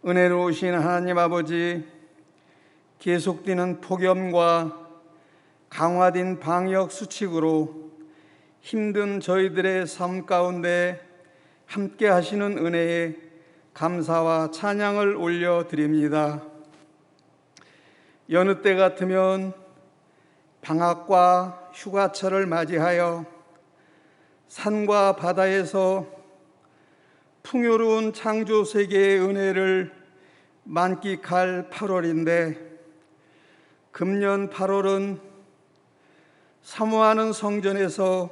은혜로우신 하나님 아버지, 계속되는 폭염과 강화된 방역 수칙으로 힘든 저희들의 삶 가운데 함께 하시는 은혜에 감사와 찬양을 올려드립니다. 여느 때 같으면 방학과 휴가철을 맞이하여 산과 바다에서 풍요로운 창조 세계의 은혜를 만끽할 8월인데, 금년 8월은 사모하는 성전에서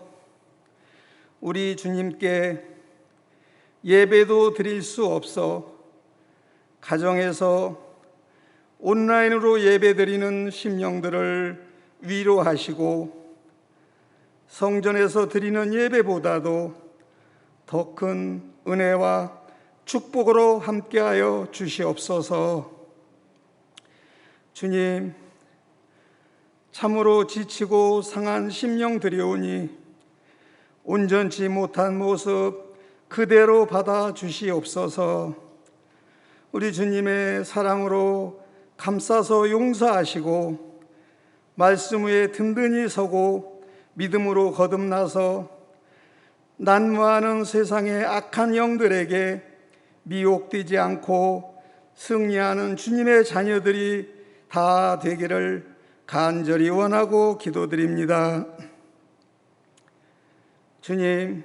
우리 주님께 예배도 드릴 수 없어 가정에서 온라인으로 예배드리는 심령들을 위로하시고, 성전에서 드리는 예배보다도 더 큰 은혜와 축복으로 함께하여 주시옵소서. 주님, 참으로 지치고 상한 심령 드려오니 온전치 못한 모습 그대로 받아 주시옵소서. 우리 주님의 사랑으로 감싸서 용서하시고 말씀 위에 든든히 서고 믿음으로 거듭나서 난무하는 세상의 악한 영들에게 미혹되지 않고 승리하는 주님의 자녀들이 다 되기를 간절히 원하고 기도드립니다. 주님,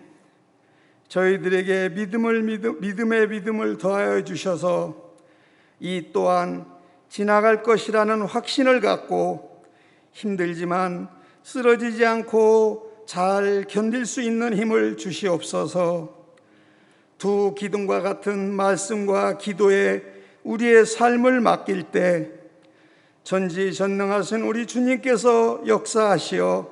저희들에게 믿음의 믿음을 더하여 주셔서 이 또한 지나갈 것이라는 확신을 갖고 힘들지만 쓰러지지 않고 잘 견딜 수 있는 힘을 주시옵소서. 두 기둥과 같은 말씀과 기도에 우리의 삶을 맡길 때 전지전능하신 우리 주님께서 역사하시어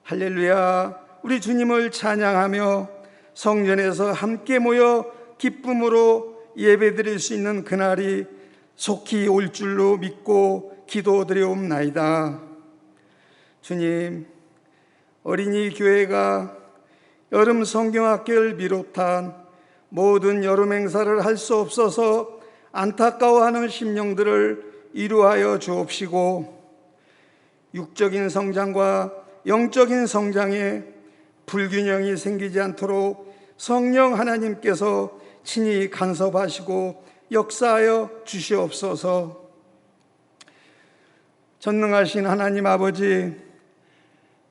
할렐루야, 우리 주님을 찬양하며 성전에서 함께 모여 기쁨으로 예배드릴 수 있는 그날이 속히 올 줄로 믿고 기도드리옵나이다. 주님, 어린이 교회가 여름 성경학교를 비롯한 모든 여름 행사를 할 수 없어서 안타까워하는 심령들을 이루하여 주옵시고, 육적인 성장과 영적인 성장에 불균형이 생기지 않도록 성령 하나님께서 친히 간섭하시고 역사하여 주시옵소서. 전능하신 하나님 아버지,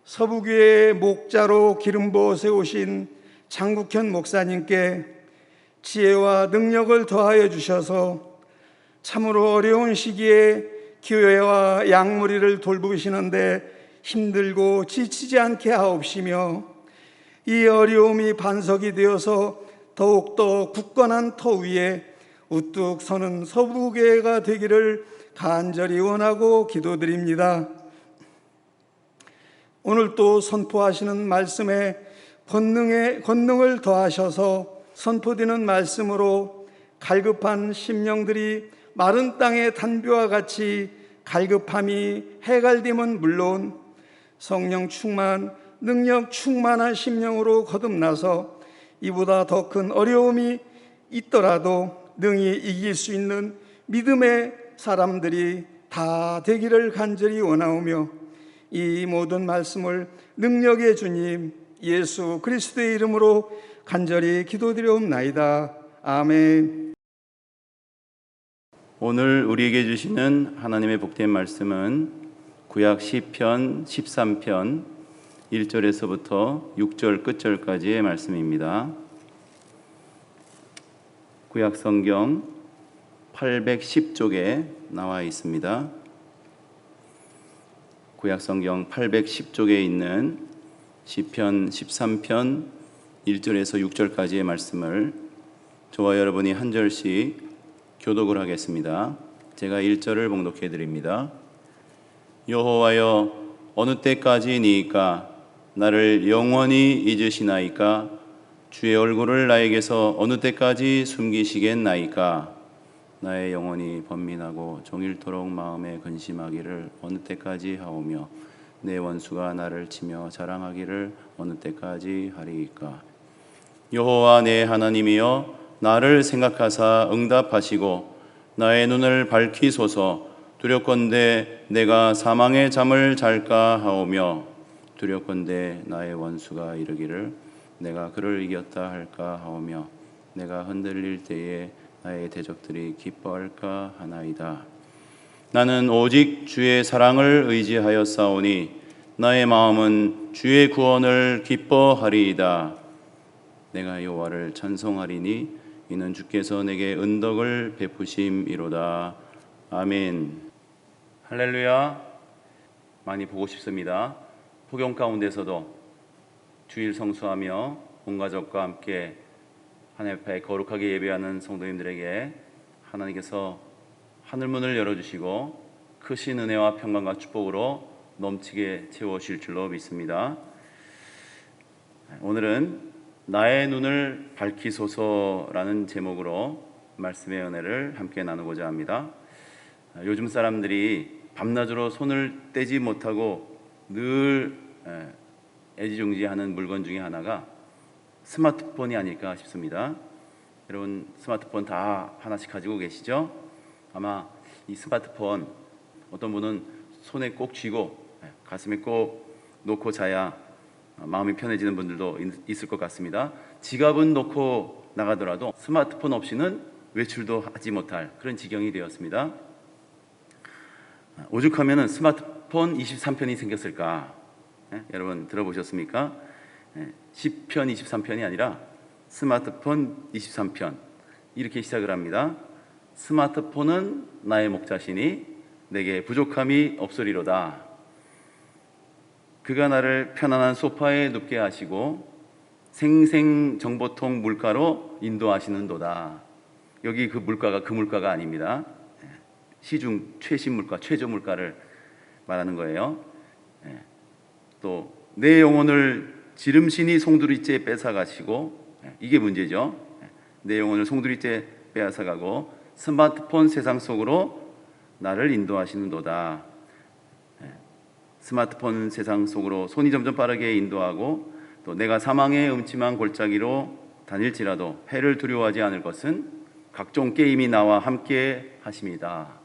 서부교회의 목자로 기름 부어 세우신 장국현 목사님께 지혜와 능력을 더하여 주셔서 참으로 어려운 시기에 교회와 양무리를 돌보시는데 힘들고 지치지 않게 하옵시며, 이 어려움이 반석이 되어서 더욱더 굳건한 터 위에 우뚝 서는 서부교회가 되기를 간절히 원하고 기도드립니다. 오늘 또 선포하시는 말씀에 권능을 더하셔서 선포되는 말씀으로 갈급한 심령들이 마른 땅의 단비와 같이 갈급함이 해갈됨은 물론 성령 충만, 능력 충만한 심령으로 거듭나서 이보다 더 큰 어려움이 있더라도 능히 이길 수 있는 믿음의 사람들이 다 되기를 간절히 원하오며, 이 모든 말씀을 능력의 주님 예수 그리스도의 이름으로 간절히 기도드리옵나이다. 아멘. 오늘 우리에게 주시는 하나님의 복된 말씀은 구약 시편 13편 1절에서부터 6절 끝절까지의 말씀입니다. 구약 성경 810쪽에 나와 있습니다. 구약 성경 810쪽에 있는 시편 13편 1절에서 6절까지의 말씀을 저와 여러분이 한 절씩 교독을 하겠습니다. 제가 1절을 봉독해 드립니다. 여호와여, 어느 때까지니이까 나를 영원히 잊으시나이까? 주의 얼굴을 나에게서 어느 때까지 숨기시겠나이까? 나의 영혼이 번민하고 종일토록 마음에 근심하기를 어느 때까지 하오며 내 원수가 나를 치며 자랑하기를 어느 때까지 하리이까? 여호와 내 하나님이여, 나를 생각하사 응답하시고 나의 눈을 밝히소서. 두렵건대 내가 사망의 잠을 잘까 하오며 두렵건대 나의 원수가 이르기를 내가 그를 이겼다 할까 하오며 내가 흔들릴 때에 나의 대적들이 기뻐할까 하나이다. 나는 오직 주의 사랑을 의지하여 싸우니 나의 마음은 주의 구원을 기뻐하리이다. 내가 여호와를 찬송하리니 이는 주께서 내게 은덕을 베푸심이로다. 아멘. 할렐루야. 많이 보고 싶습니다. 폭염 가운데서도 주일 성수하며 온 가족과 함께 하나님 앞에 거룩하게 예배하는 성도님들에게 하나님께서 하늘문을 열어주시고 크신 은혜와 평강과 축복으로 넘치게 채워주실 줄로 믿습니다. 오늘은 나의 눈을 밝히소서라는 제목으로 말씀의 은혜를 함께 나누고자 합니다. 요즘 사람들이 밤낮으로 손을 떼지 못하고 늘 애지중지하는 물건 중에 하나가 스마트폰이 아닐까 싶습니다. 여러분 스마트폰 다 하나씩 가지고 계시죠? 아마 이 스마트폰 어떤 분은 손에 꼭 쥐고 가슴에 꼭 놓고 자야 마음이 편해지는 분들도 있을 것 같습니다. 지갑은 놓고 나가더라도 스마트폰 없이는 외출도 하지 못할 그런 지경이 되었습니다. 오죽하면 스마트폰 23편이 생겼을까? 여러분 들어보셨습니까? 시편 23편이 아니라 스마트폰 23편 이렇게 시작을 합니다. 스마트폰은 나의 목자시니 내게 부족함이 없으리로다. 그가 나를 편안한 소파에 눕게 하시고 생생정보통 물가로 인도하시는도다. 여기 그 물가가 아닙니다. 시중 최신 물가, 최저 물가를 말하는 거예요. 또 내 영혼을 지름신이 송두리째 뺏어가시고, 이게 문제죠. 내 영혼을 송두리째 빼앗아가고 스마트폰 세상 속으로 나를 인도하시는도다. 스마트폰 세상 속으로 손이 점점 빠르게 인도하고 또 내가 사망의 음침한 골짜기로 다닐지라도 해를 두려워하지 않을 것은 각종 게임이 나와 함께 하심이다.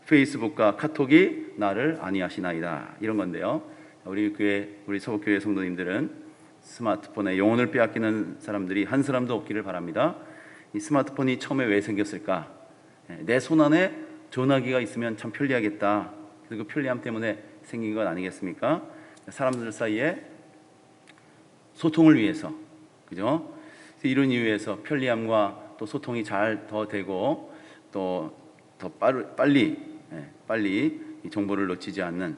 페이스북과 카톡이 나를 안위하시나이다. 이런 건데요. 우리 서북교회 성도님들은 스마트폰에 영혼을 빼앗기는 사람들이 한 사람도 없기를 바랍니다. 이 스마트폰이 처음에 왜 생겼을까? 내 손 안에 전화기가 있으면 참 편리하겠다. 그리고 편리함 때문에 생긴 것 아니겠습니까? 사람들 사이에 소통을 위해서, 그죠? 이런 이유에서 편리함과 또 소통이 잘 더 되고 또 더 빨리 이 정보를 놓치지 않는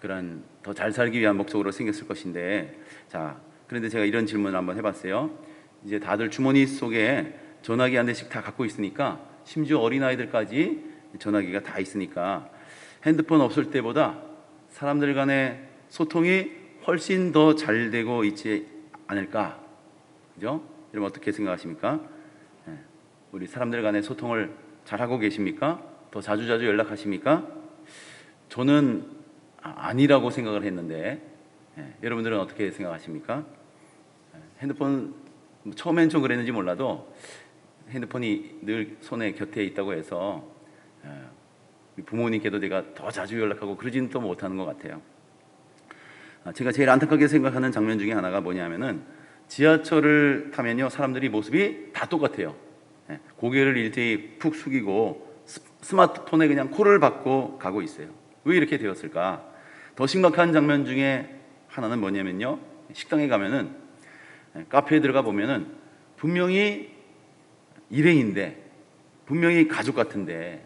그런 더 잘 살기 위한 목적으로 생겼을 것인데, 자, 그런데 제가 이런 질문을 한번 해봤어요. 이제 다들 주머니 속에 전화기 한 대씩 다 갖고 있으니까, 심지어 어린아이들까지 전화기가 다 있으니까 핸드폰 없을 때보다 사람들 간의 소통이 훨씬 더 잘 되고 있지 않을까? 그죠? 여러분 어떻게 생각하십니까? 우리 사람들 간의 소통을 잘하고 계십니까? 더 자주자주 연락하십니까? 저는 아니라고 생각을 했는데, 여러분들은 어떻게 생각하십니까? 핸드폰 처음엔 좀 그랬는지 몰라도 핸드폰이 늘 손에 곁에 있다고 해서 부모님께도 내가 더 자주 연락하고 그러지는 또 못하는 것 같아요. 제가 제일 안타깝게 생각하는 장면 중에 하나가 뭐냐면은, 지하철을 타면요 사람들이 모습이 다 똑같아요. 고개를 일제히 푹 숙이고 스마트폰에 그냥 코를 박고 가고 있어요. 왜 이렇게 되었을까? 더 심각한 장면 중에 하나는 뭐냐면요, 식당에 가면은, 카페에 들어가 보면은 분명히 일행인데, 분명히 가족 같은데,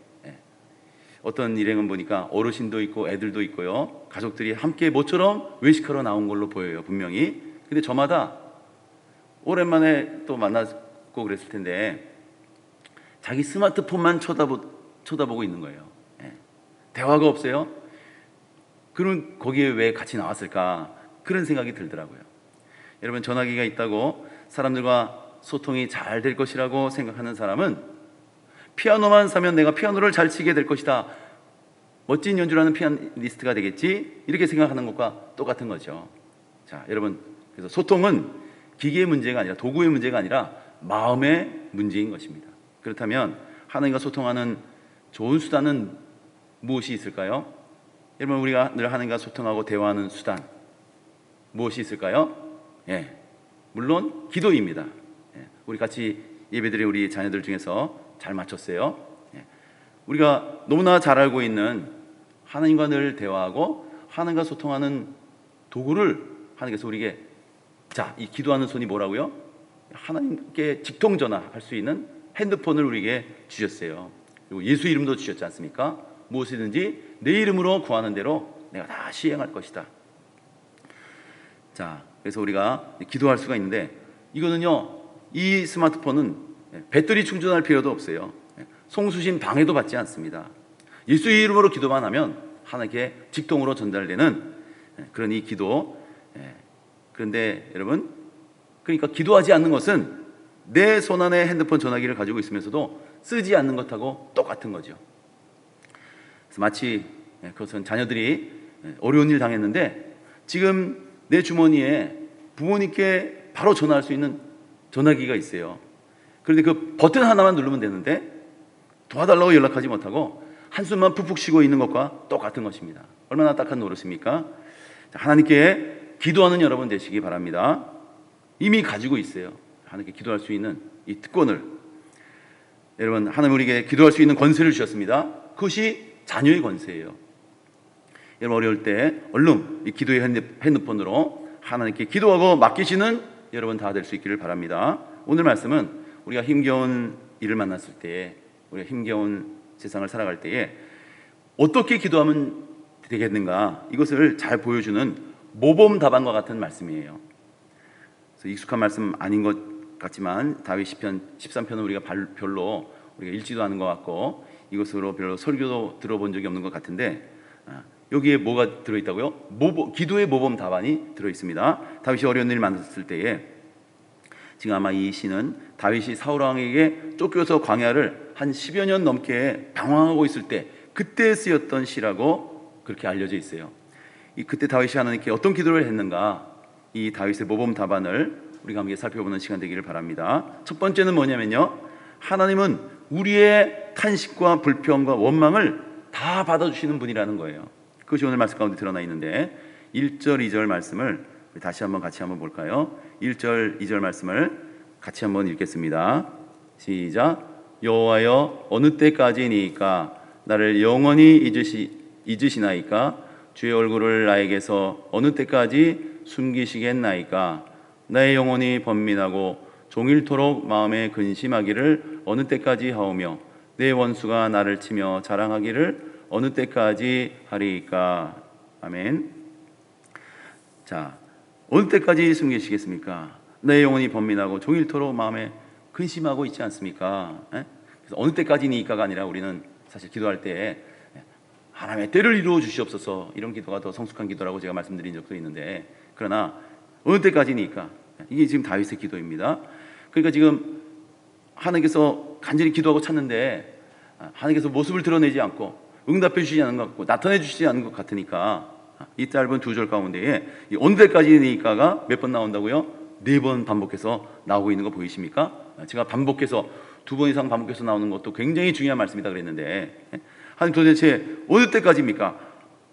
어떤 일행은 보니까 어르신도 있고 애들도 있고요, 가족들이 함께 모처럼 외식하러 나온 걸로 보여요, 분명히. 근데 저마다 오랜만에 또 만났고 그랬을 텐데 자기 스마트폰만 쳐다보고 있는 거예요. 대화가 없어요. 그럼 거기에 왜 같이 나왔을까? 그런 생각이 들더라고요. 여러분, 전화기가 있다고 사람들과 소통이 잘 될 것이라고 생각하는 사람은 피아노만 사면 내가 피아노를 잘 치게 될 것이다, 멋진 연주라는 피아니스트가 되겠지, 이렇게 생각하는 것과 똑같은 거죠. 자, 여러분, 그래서 소통은 기계의 문제가 아니라, 도구의 문제가 아니라 마음의 문제인 것입니다. 그렇다면 하나님과 소통하는 좋은 수단은 무엇이 있을까요? 여러분, 우리가 늘 하나님과 소통하고 대화하는 수단 무엇이 있을까요? 예, 물론 기도입니다. 예, 우리 같이 예배드린 우리 자녀들 중에서 잘 맞췄어요. 예, 우리가 너무나 잘 알고 있는 하나님과 늘 대화하고 하나님과 소통하는 도구를 하나님께서 우리에게, 자, 이 기도하는 손이 뭐라고요? 하나님께 직통전화할 수 있는 핸드폰을 우리에게 주셨어요. 그리고 예수 이름도 주셨지 않습니까? 무엇이든지 내 이름으로 구하는 대로 내가 다 시행할 것이다. 자, 그래서 우리가 기도할 수가 있는데, 이거는요, 이 스마트폰은 배터리 충전할 필요도 없어요. 송수신 방해도 받지 않습니다. 예수의 이름으로 기도만 하면 하나님께 직통으로 전달되는 그런 이 기도. 그런데 여러분, 그러니까 기도하지 않는 것은 내 손안에 핸드폰 전화기를 가지고 있으면서도 쓰지 않는 것하고 똑같은 거죠. 그래서 마치 그것은 자녀들이 어려운 일 당했는데 지금 내 주머니에 부모님께 바로 전화할 수 있는 전화기가 있어요. 그런데 그 버튼 하나만 누르면 되는데 도와달라고 연락하지 못하고 한숨만 푹푹 쉬고 있는 것과 똑같은 것입니다. 얼마나 딱한 노릇입니까? 하나님께 기도하는 여러분 되시기 바랍니다. 이미 가지고 있어요. 하나님께 기도할 수 있는 이 특권을. 여러분, 하나님 우리에게 기도할 수 있는 권세를 주셨습니다. 그것이 자녀의 권세예요. 여러분, 어려울 때 얼른 이 기도의 핸드폰으로 하나님께 기도하고 맡기시는 여러분 다 될 수 있기를 바랍니다. 오늘 말씀은 우리가 힘겨운 일을 만났을 때, 우리가 힘겨운 세상을 살아갈 때에 어떻게 기도하면 되겠는가, 이것을 잘 보여주는 모범 답안과 같은 말씀이에요. 그래서 익숙한 말씀 아닌 것 같지만 다윗 시편 13편은 우리가 별로 우리가 읽지도 않은 것 같고 이것으로 별로 설교도 들어본 적이 없는 것 같은데, 여기에 뭐가 들어있다고요? 기도의 모범 답안이 들어있습니다. 다윗이 어려운 일 만났을 때에, 지금 아마 이 시는 다윗이 사울 왕에게 쫓겨서 광야를 한 10여 년 넘게 방황하고 있을 때 그때 쓰였던 시라고 그렇게 알려져 있어요. 그때 다윗이 하나님께 어떤 기도를 했는가, 이 다윗의 모범 답안을 우리가 함께 살펴보는 시간 되기를 바랍니다. 첫 번째는 뭐냐면요, 하나님은 우리의 탄식과 불평과 원망을 다 받아주시는 분이라는 거예요. 그것이 오늘 말씀 가운데 드러나 있는데, 1절 2절 말씀을 다시 한번 같이 한번 볼까요? 1절 2절 말씀을 같이 한번 읽겠습니다. 시작. 여호와여, 어느 때까지니까 나를 영원히 잊으시나이까? 주의 얼굴을 나에게서 어느 때까지 숨기시겠나이까? 나의 영혼이 번민하고 종일토록 마음에 근심하기를 어느 때까지 하오며 내 원수가 나를 치며 자랑하기를 어느 때까지 하리이까? 아멘. 자, 어느 때까지 숨기시겠습니까? 내 영혼이 번민하고 종일토록 마음에 근심하고 있지 않습니까? 그래서 어느 때까지니까가 아니라 우리는 사실 기도할 때 하나님의 때를 이루어 주시옵소서, 이런 기도가 더 성숙한 기도라고 제가 말씀드린 적도 있는데, 그러나 어느 때까지니까, 이게 지금 다윗의 기도입니다. 그러니까 지금 하나님께서 간절히 기도하고 찾는데 하나님께서 모습을 드러내지 않고 응답해 주시지 않는 것 같고 나타내 주시지 않는 것 같으니까, 이 짧은 두 절 가운데에 이 어느 때까지니까가 몇 번 나온다고요? 4번 반복해서 나오고 있는 거 보이십니까? 제가 반복해서 2번 이상 반복해서 나오는 것도 굉장히 중요한 말씀이다 그랬는데, 하나님 도대체 어느 때까지입니까?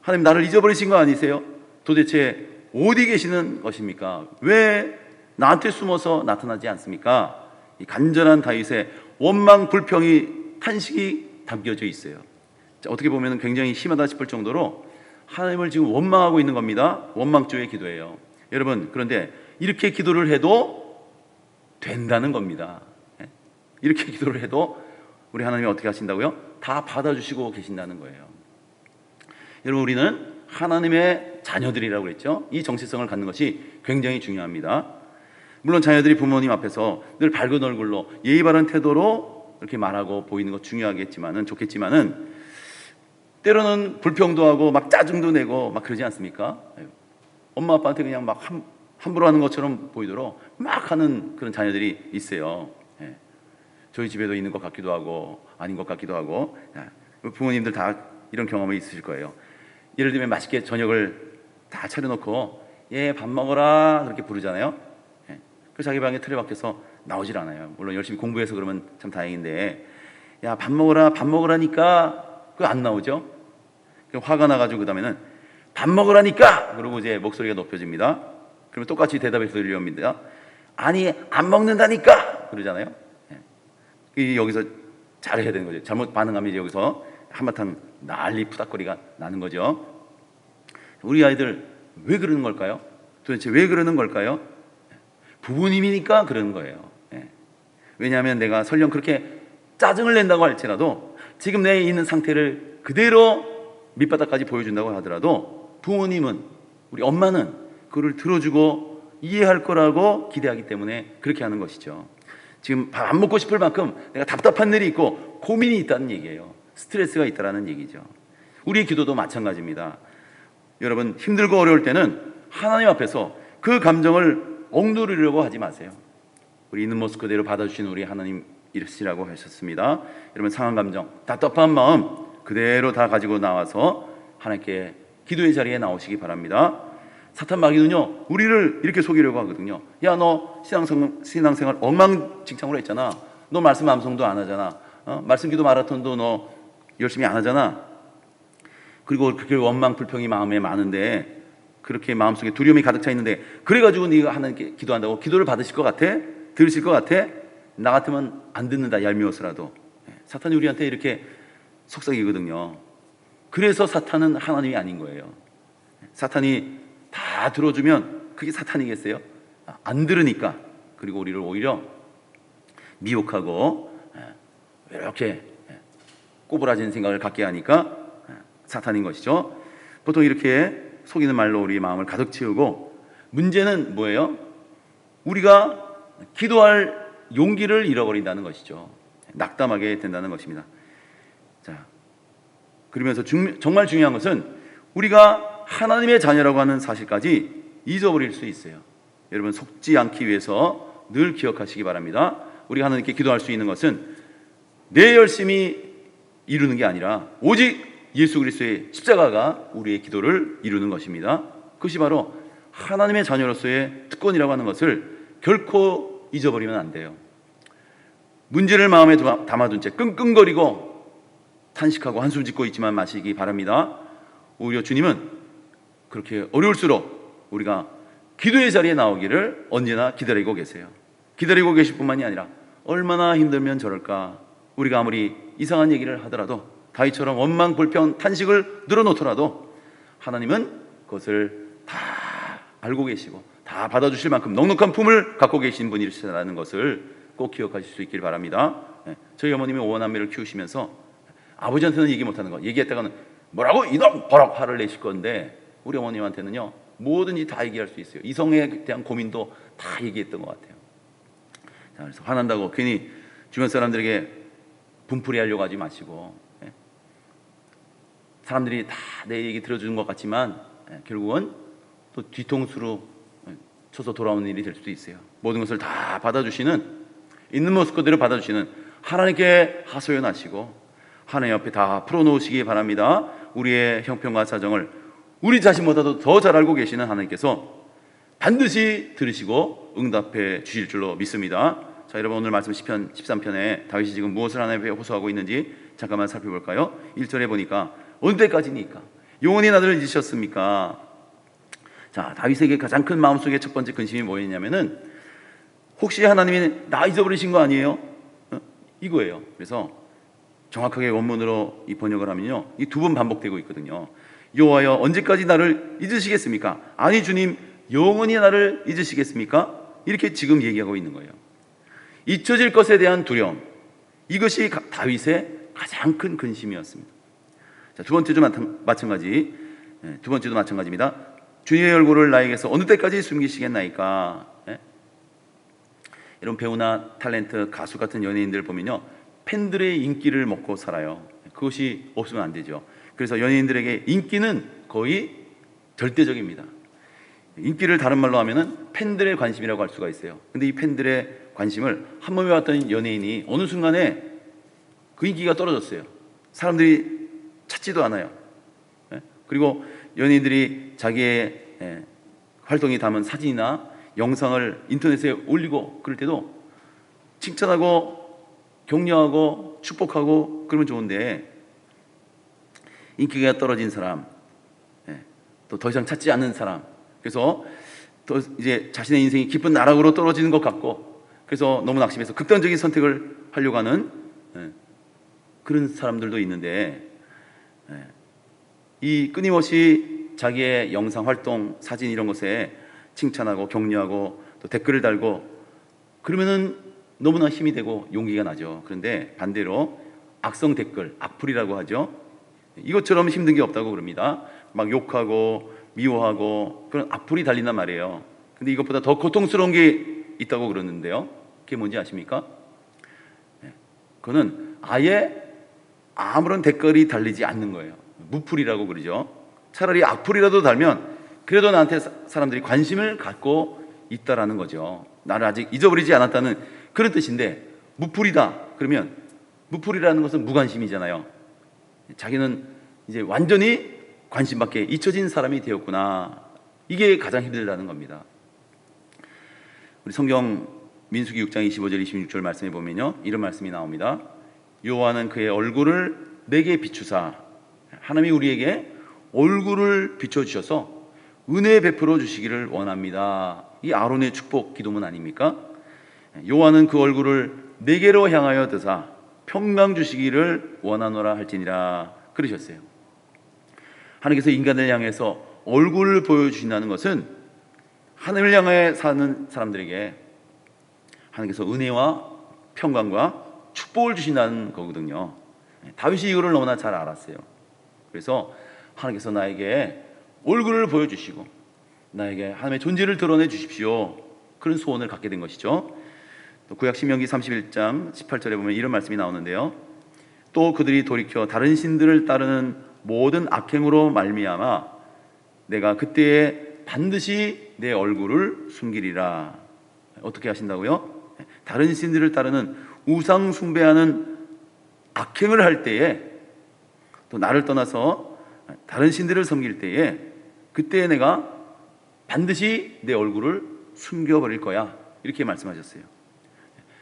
하나님 나를 잊어버리신 거 아니세요? 도대체 어디 계시는 것입니까? 왜 나한테 숨어서 나타나지 않습니까? 이 간절한 다윗의 원망, 불평이, 탄식이 담겨져 있어요. 자, 어떻게 보면 굉장히 심하다 싶을 정도로 하나님을 지금 원망하고 있는 겁니다. 원망조의 기도예요. 여러분, 그런데 이렇게 기도를 해도 된다는 겁니다. 이렇게 기도를 해도 우리 하나님이 어떻게 하신다고요? 다 받아주시고 계신다는 거예요. 여러분, 우리는 하나님의 자녀들이라고 그랬죠. 이 정체성을 갖는 것이 굉장히 중요합니다. 물론 자녀들이 부모님 앞에서 늘 밝은 얼굴로 예의 바른 태도로 이렇게 말하고 보이는 것 좋겠지만은 때로는 불평도 하고 막 짜증도 내고 막 그러지 않습니까? 엄마 아빠한테 그냥 막 함부로 하는 것처럼 보이도록 막 하는 그런 자녀들이 있어요. 저희 집에도 있는 것 같기도 하고 아닌 것 같기도 하고, 부모님들 다 이런 경험이 있으실 거예요. 예를 들면 맛있게 저녁을 다 차려놓고 얘 밥 먹어라 그렇게 부르잖아요. 그 자기 방에 틀에 박혀서 나오질 않아요. 물론 열심히 공부해서 그러면 참 다행인데, 야, 밥 먹으라, 밥 먹으라니까. 그거 안 나오죠? 화가 나가지고 그 다음에는 밥 먹으라니까! 그러고 이제 목소리가 높여집니다. 그러면 똑같이 대답해서 들려옵니다. 아니, 안 먹는다니까! 그러잖아요. 여기서 잘해야 되는 거죠. 잘못 반응하면 이제 여기서 한바탕 난리 푸닥거리가 나는 거죠. 우리 아이들 왜 그러는 걸까요? 도대체 왜 그러는 걸까요? 부모님이니까 그러는 거예요. 왜냐하면 내가 설령 그렇게 짜증을 낸다고 할지라도 지금 내 있는 상태를 그대로 밑바닥까지 보여준다고 하더라도 부모님은, 우리 엄마는 그걸 들어주고 이해할 거라고 기대하기 때문에 그렇게 하는 것이죠. 지금 밥 안 먹고 싶을 만큼 내가 답답한 일이 있고 고민이 있다는 얘기예요. 스트레스가 있다는 얘기죠. 우리의 기도도 마찬가지입니다. 여러분, 힘들고 어려울 때는 하나님 앞에서 그 감정을 억누르려고 하지 마세요. 우리 있는 모습 그대로 받아주시는 우리 하나님 이르시라고 하셨습니다. 여러분, 상한 감정, 답답한 마음 그대로 다 가지고 나와서 하나님께 기도의 자리에 나오시기 바랍니다. 사탄 마귀는요, 우리를 이렇게 속이려고 하거든요. 야, 너 신앙생활 엉망진창으로 했잖아. 너 말씀 암송도 안 하잖아. 말씀 기도 마라톤도 너 열심히 안 하잖아. 그리고 그렇게 원망 불평이 마음에 많은데, 그렇게 마음속에 두려움이 가득 차 있는데, 그래가지고 네가 하나님께 기도한다고 기도를 받으실 것 같아? 들으실 것 같아? 나 같으면 안 듣는다, 얄미워서라도. 사탄이 우리한테 이렇게 속삭이거든요. 그래서 사탄은 하나님이 아닌 거예요. 사탄이 다 들어주면 그게 사탄이겠어요? 안 들으니까. 그리고 우리를 오히려 미혹하고 이렇게 꼬부라진 생각을 갖게 하니까 사탄인 것이죠. 보통 이렇게 속이는 말로 우리 마음을 가득 채우고, 문제는 뭐예요? 우리가 기도할 용기를 잃어버린다는 것이죠. 낙담하게 된다는 것입니다. 자, 그러면서 정말 중요한 것은 우리가 하나님의 자녀라고 하는 사실까지 잊어버릴 수 있어요. 여러분, 속지 않기 위해서 늘 기억하시기 바랍니다. 우리가 하나님께 기도할 수 있는 것은 내 열심히 이루는 게 아니라 오직 예수 그리스도의 십자가가 우리의 기도를 이루는 것입니다. 그것이 바로 하나님의 자녀로서의 특권이라고 하는 것을 결코 잊어버리면 안 돼요. 문제를 마음에 담아둔 채 끙끙거리고 탄식하고 한숨 짓고 있지만 마시기 바랍니다. 오히려 주님은 그렇게 어려울수록 우리가 기도의 자리에 나오기를 언제나 기다리고 계세요. 기다리고 계실 뿐만이 아니라 얼마나 힘들면 저럴까, 우리가 아무리 이상한 얘기를 하더라도 다윗처럼 원망 불평 탄식을 늘어놓더라도 하나님은 그것을 다 알고 계시고 다 받아주실 만큼 넉넉한 품을 갖고 계신 분이시라는 것을 꼭 기억하실 수 있길 바랍니다. 저희 어머님이 오원남매를 키우시면서 아버지한테는 얘기 못하는 거, 얘기했다가는 뭐라고 이놈 버럭 화를 내실 건데, 우리 어머님한테는요 뭐든지 다 얘기할 수 있어요. 이성에 대한 고민도 다 얘기했던 것 같아요. 자, 그래서 화난다고 괜히 주변 사람들에게 분풀이 하려고 하지 마시고, 사람들이 다 내 얘기 들어주는 것 같지만 결국은 또 뒤통수로 쳐서 돌아오는 일이 될 수도 있어요. 모든 것을 다 받아주시는, 있는 모습 그대로 받아주시는 하나님께 하소연하시고 하나님 앞에 다 풀어놓으시기 바랍니다. 우리의 형편과 사정을 우리 자신보다도 더 잘 알고 계시는 하나님께서 반드시 들으시고 응답해 주실 줄로 믿습니다. 자, 여러분, 오늘 말씀 시편 13편에 다윗이 지금 무엇을 하나님께 호소하고 있는지 잠깐만 살펴볼까요? 1절에 보니까 어느 때까지니까 영원히 나를 잊으셨습니까? 자, 다윗에게 가장 큰 마음속의 첫 번째 근심이 뭐였냐면은 혹시 하나님이 나 잊어버리신 거 아니에요? 이거예요. 그래서 정확하게 원문으로 이 번역을 하면요, 이 두 번 반복되고 있거든요. 여호와여, 언제까지 나를 잊으시겠습니까? 아니 주님, 영원히 나를 잊으시겠습니까? 이렇게 지금 얘기하고 있는 거예요. 잊혀질 것에 대한 두려움, 이것이 다윗의 가장 큰 근심이었습니다. 자, 두 번째도 마찬가지입니다. 주님의 얼굴을 나에게서 어느 때까지 숨기시겠나이까? 이런 배우나 탤런트, 가수 같은 연예인들 보면요, 팬들의 인기를 먹고 살아요. 그것이 없으면 안 되죠. 그래서 연예인들에게 인기는 거의 절대적입니다. 인기를 다른 말로 하면은 팬들의 관심이라고 할 수가 있어요. 근데 이 팬들의 관심을 한 몸에 왔던 연예인이 어느 순간에 그 인기가 떨어졌어요. 사람들이 찾지도 않아요. 그리고 연예인들이 자기의 활동이 담은 사진이나 영상을 인터넷에 올리고 그럴 때도 칭찬하고 격려하고 축복하고 그러면 좋은데, 인기가 떨어진 사람, 또 더 이상 찾지 않는 사람, 그래서 또 이제 자신의 인생이 깊은 나락으로 떨어지는 것 같고, 그래서 너무 낙심해서 극단적인 선택을 하려고 하는 그런 사람들도 있는데, 이 끊임없이 자기의 영상 활동, 사진 이런 것에 칭찬하고 격려하고 또 댓글을 달고 그러면은 너무나 힘이 되고 용기가 나죠. 그런데 반대로 악성 댓글, 악플이라고 하죠. 이것처럼 힘든 게 없다고 그럽니다. 막 욕하고 미워하고 그런 악플이 달린단 말이에요. 근데 이것보다 더 고통스러운 게 있다고 그러는데요. 그게 뭔지 아십니까? 그거는 아예 아무런 댓글이 달리지 않는 거예요. 무플이라고 그러죠. 차라리 악플이라도 달면 그래도 나한테 사람들이 관심을 갖고 있다라는 거죠. 나를 아직 잊어버리지 않았다는 그런 뜻인데, 무플이다 그러면, 무플이라는 것은 무관심이잖아요. 자기는 이제 완전히 관심 밖에 잊혀진 사람이 되었구나. 이게 가장 힘들다는 겁니다. 우리 성경 민수기 6장 25절 26절 말씀에 보면요, 이런 말씀이 나옵니다. 여호와는 그의 얼굴을 내게 비추사, 하나님이 우리에게 얼굴을 비춰주셔서 은혜 베풀어 주시기를 원합니다. 이 아론의 축복 기도문 아닙니까? 여호와는 그 얼굴을 내게로 향하여 드사 평강 주시기를 원하노라 할지니라 그러셨어요. 하나님께서 인간을 향해서 얼굴을 보여주신다는 것은 하나님을 향해 사는 사람들에게 하나님께서 은혜와 평강과 축복을 주신다는 거거든요. 다윗이 이거를 너무나 잘 알았어요. 그래서 하나님께서 나에게 얼굴을 보여주시고 나에게 하나님의 존재를 드러내 주십시오, 그런 소원을 갖게 된 것이죠. 또 구약 신명기 31장 18절에 보면 이런 말씀이 나오는데요. 또 그들이 돌이켜 다른 신들을 따르는 모든 악행으로 말미암아 내가 그때에 반드시 내 얼굴을 숨기리라. 어떻게 하신다고요? 다른 신들을 따르는 우상 숭배하는 악행을 할 때에, 또 나를 떠나서 다른 신들을 섬길 때에, 그때 내가 반드시 내 얼굴을 숨겨버릴 거야, 이렇게 말씀하셨어요.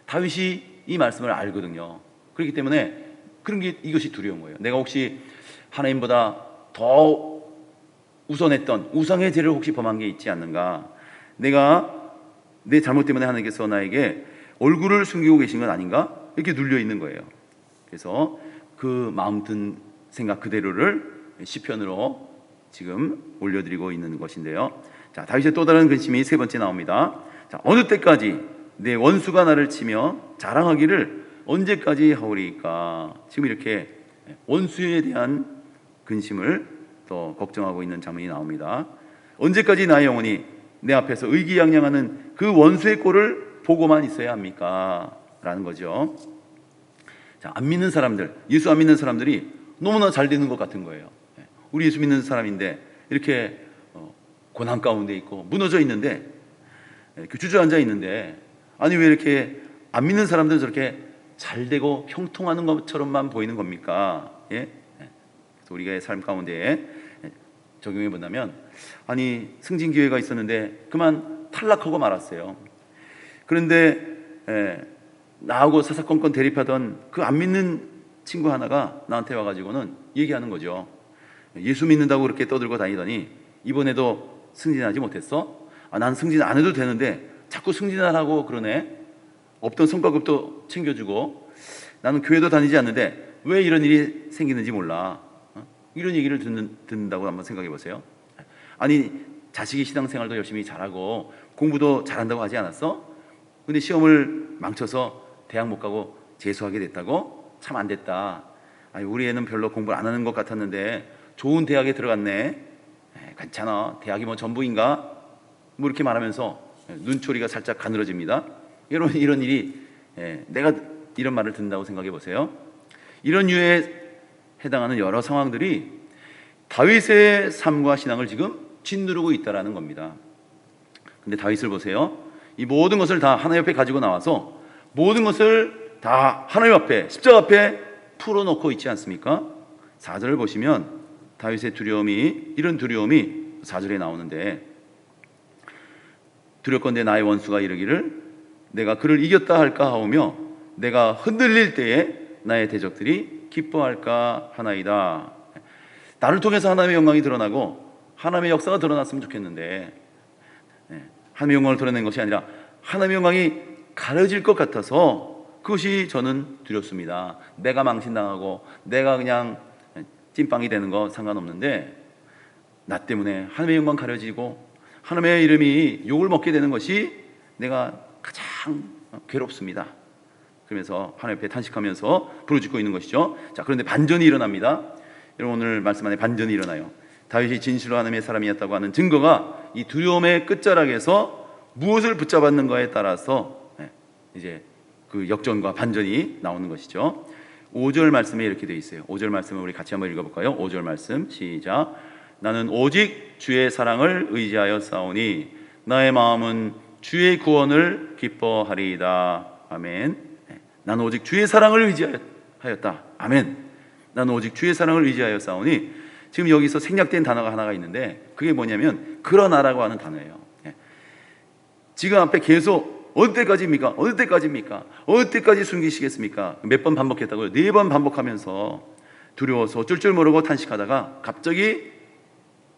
다윗이 이 말씀을 알거든요. 그렇기 때문에 그런 게, 이것이 두려운 거예요. 내가 혹시 하나님보다 더 우선했던 우상의 죄를 혹시 범한 게 있지 않는가, 내가 내 잘못 때문에 하나님께서 나에게 얼굴을 숨기고 계신 건 아닌가, 이렇게 눌려 있는 거예요. 그래서 그 마음 든 생각 그대로를 시편으로 지금 올려드리고 있는 것인데요. 자, 다윗의 또 다른 근심이 세 번째 나옵니다. 자, 어느 때까지 내 원수가 나를 치며 자랑하기를 언제까지 하오리까. 지금 이렇게 원수에 대한 근심을 또 걱정하고 있는 장면이 나옵니다. 언제까지 나의 영혼이 내 앞에서 의기양양하는 그 원수의 꼴을 보고만 있어야 합니까? 라는 거죠. 자, 안 믿는 사람들, 예수 안 믿는 사람들이 너무나 잘 되는 것 같은 거예요. 우리 예수 믿는 사람인데 이렇게 고난 가운데 있고 무너져 있는데, 이렇게 주저앉아 있는데, 아니 왜 이렇게 안 믿는 사람들은 저렇게 잘 되고 형통하는 것처럼만 보이는 겁니까? 예? 그래서 우리가 삶 가운데 적용해 본다면, 아니 승진 기회가 있었는데 그만 탈락하고 말았어요. 그런데 나하고 사사건건 대립하던 그 안 믿는 친구 하나가 나한테 와가지고는 얘기하는 거죠. 예수 믿는다고 그렇게 떠들고 다니더니 이번에도 승진하지 못했어? 아, 난 승진 안 해도 되는데 자꾸 승진하라고 그러네. 없던 성과급도 챙겨주고 나는 교회도 다니지 않는데 왜 이런 일이 생기는지 몰라. 이런 얘기를 듣는다고 한번 생각해 보세요. 아니 자식이 신앙생활도 열심히 잘하고 공부도 잘한다고 하지 않았어? 근데 시험을 망쳐서 대학 못 가고 재수하게 됐다고? 참 안 됐다. 아니 우리 애는 별로 공부를 안 하는 것 같았는데 좋은 대학에 들어갔네. 괜찮아, 대학이 뭐 전부인가? 뭐 이렇게 말하면서 눈초리가 살짝 가늘어집니다. 이런 일이, 내가 이런 말을 듣는다고 생각해 보세요. 이런 유에 해당하는 여러 상황들이 다윗의 삶과 신앙을 지금 짓누르고 있다라는 겁니다. 근데 다윗을 보세요. 이 모든 것을 다 하나님 앞에 가지고 나와서 모든 것을 다 하나님 앞에, 십자가 앞에 풀어놓고 있지 않습니까? 4절을 보시면 다윗의 두려움이, 이런 두려움이 4절에 나오는데, 두렵건대 나의 원수가 이르기를 내가 그를 이겼다 할까 하오며 내가 흔들릴 때에 나의 대적들이 기뻐할까 하나이다. 나를 통해서 하나님의 영광이 드러나고 하나님의 역사가 드러났으면 좋겠는데, 하나님의 영광을 드러낸 것이 아니라 하나님의 영광이 가려질 것 같아서 그것이 저는 두렵습니다. 내가 망신당하고 내가 그냥 찐빵이 되는 거 상관없는데, 나 때문에 하나님의 영광 가려지고 하나님의 이름이 욕을 먹게 되는 것이 내가 가장 괴롭습니다. 그러면서 하나님 앞에 탄식하면서 부르짖고 있는 것이죠. 자, 그런데 반전이 일어납니다. 여러분, 오늘 말씀 안에 반전이 일어나요. 다윗이 진실로 하나님의 사람이었다고 하는 증거가 이 두려움의 끝자락에서 무엇을 붙잡았는가에 따라서 이제 그 역전과 반전이 나오는 것이죠. 5절 말씀에 이렇게 되어 있어요. 5절 말씀을 우리 같이 한번 읽어볼까요? 5절 말씀 시작. 나는 오직 주의 사랑을 의지하여 싸우니 나의 마음은 주의 구원을 기뻐하리이다. 아멘. 나는 오직 주의 사랑을 의지하였다. 아멘. 나는 오직 주의 사랑을 의지하여 싸우니, 지금 여기서 생략된 단어가 하나가 있는데 그게 뭐냐면 그러나라고 하는 단어예요. 지금 앞에 계속 어느 때까지입니까? 어느 때까지입니까? 어느 때까지 숨기시겠습니까? 몇 번 반복했다고요? 4번 반복하면서 두려워서 어쩔 줄 모르고 탄식하다가 갑자기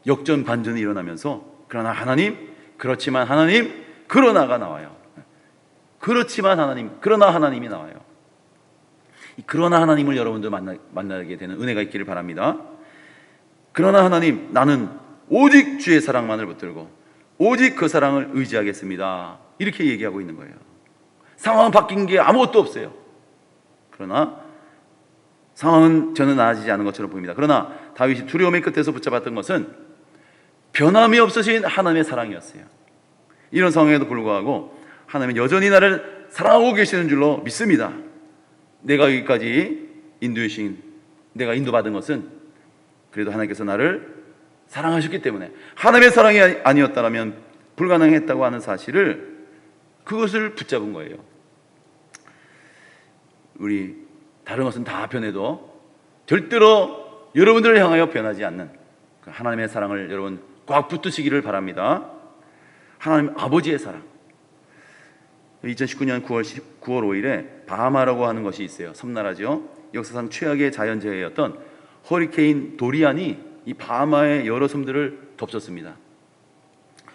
역전 반전이 일어나면서 그러나 하나님, 그렇지만 하나님, 그러나가 나와요. 그렇지만 하나님, 그러나 하나님이 나와요. 이 그러나 하나님을 여러분들 만나게 되는 은혜가 있기를 바랍니다. 그러나 하나님, 나는 오직 주의 사랑만을 붙들고 오직 그 사랑을 의지하겠습니다. 이렇게 얘기하고 있는 거예요. 상황은 바뀐 게 아무것도 없어요. 그러나 상황은 저는 나아지지 않은 것처럼 보입니다. 그러나 다윗이 두려움의 끝에서 붙잡았던 것은 변함이 없으신 하나님의 사랑이었어요. 이런 상황에도 불구하고 하나님은 여전히 나를 사랑하고 계시는 줄로 믿습니다. 내가 여기까지 내가 인도받은 것은 그래도 하나님께서 나를 사랑하셨기 때문에, 하나님의 사랑이 아니었다면 불가능했다고 하는 사실을, 그것을 붙잡은 거예요. 우리 다른 것은 다 변해도 절대로 여러분들을 향하여 변하지 않는 그 하나님의 사랑을 여러분 꽉 붙드시기를 바랍니다. 하나님 아버지의 사랑. 2019년 9월 5일에 바하마라고 하는 것이 있어요. 섬나라죠. 역사상 최악의 자연재해였던 허리케인 도리안이 이 바하마의 여러 섬들을 덮쳤습니다.